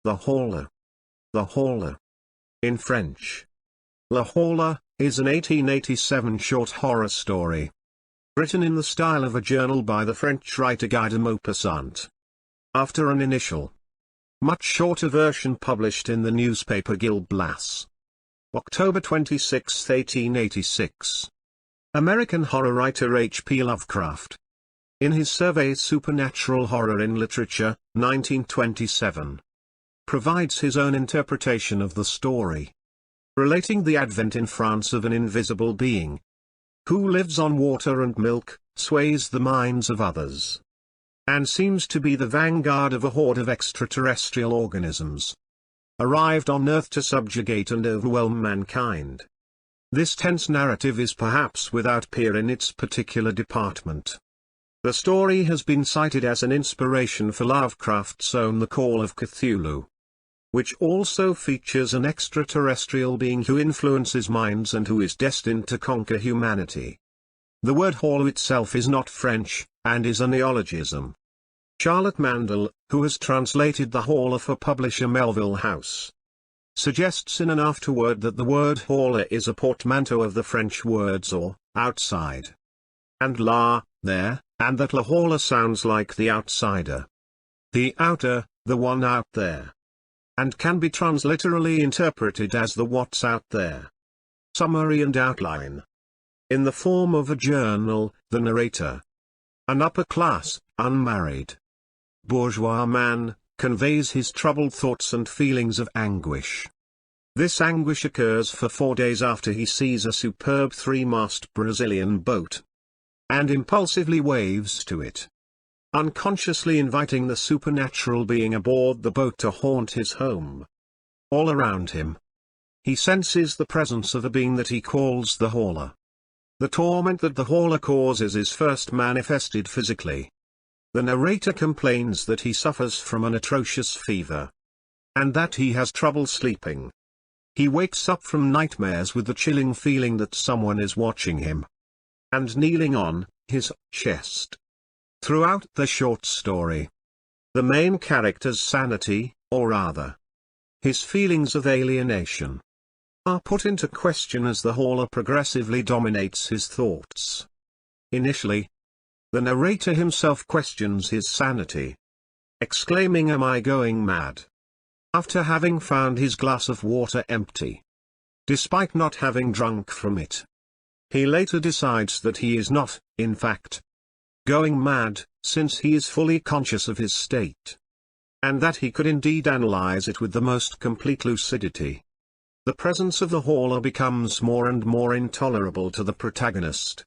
The Horla. The Horla. In French. La Horla is an 1887 short horror story. Written in the style of a journal by the French writer Guy de Maupassant. After an initial, much shorter version published in the newspaper Gil Blas. October 26, 1886. American horror writer H.P. Lovecraft. In his survey Supernatural Horror in Literature, 1927. Provides his own interpretation of the story. Relating the advent in France of an invisible being, who lives on water and milk, sways the minds of others, and seems to be the vanguard of a horde of extraterrestrial organisms, arrived on Earth to subjugate and overwhelm mankind. This tense narrative is perhaps without peer in its particular department. The story has been cited as an inspiration for Lovecraft's own The Call of Cthulhu, which also features an extraterrestrial being who influences minds and who is destined to conquer humanity. The word Horla itself is not French, and is a neologism. Charlotte Mandel, who has translated the Horla for publisher Melville House, suggests in an afterword that the word Horla is a portmanteau of the French words or, outside, and la, there, and that La Horla sounds like the outsider. The outer, the one out there, and can be transliterally interpreted as the what's out there. Summary and outline. In the form of a journal, the narrator, an upper-class, unmarried, bourgeois man, conveys his troubled thoughts and feelings of anguish. This anguish occurs for 4 days after he sees a superb three-mast Brazilian boat, and impulsively waves to it, unconsciously inviting the supernatural being aboard the boat to haunt his home. All around him, he senses the presence of a being that he calls the Horla. The torment that the Horla causes is first manifested physically. The narrator complains that he suffers from an atrocious fever, and that he has trouble sleeping. He wakes up from nightmares with the chilling feeling that someone is watching him, and kneeling on his chest. Throughout the short story, the main character's sanity, or rather, his feelings of alienation, are put into question as the Horla progressively dominates his thoughts. Initially, the narrator himself questions his sanity, exclaiming, "Am I going mad?" after having found his glass of water empty, despite not having drunk from it. He later decides that he is not, in fact, going mad, since he is fully conscious of his state, and that he could indeed analyze it with the most complete lucidity. The presence of the Horla becomes more and more intolerable to the protagonist,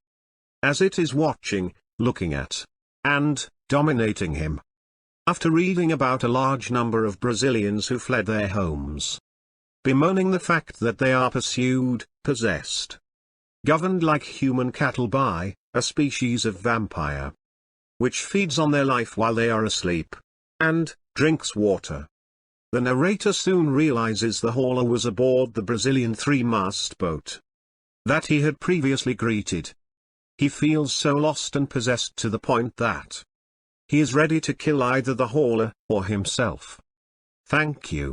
as it is watching, looking at, and dominating him. After reading about a large number of Brazilians who fled their homes, bemoaning the fact that they are pursued, possessed, governed like human cattle by a species of vampire, which feeds on their life while they are asleep, and drinks water, the narrator soon realizes the Horla was aboard the Brazilian three-mast boat that he had previously greeted. He feels so lost and possessed to the point that he is ready to kill either the Horla or himself. Thank you.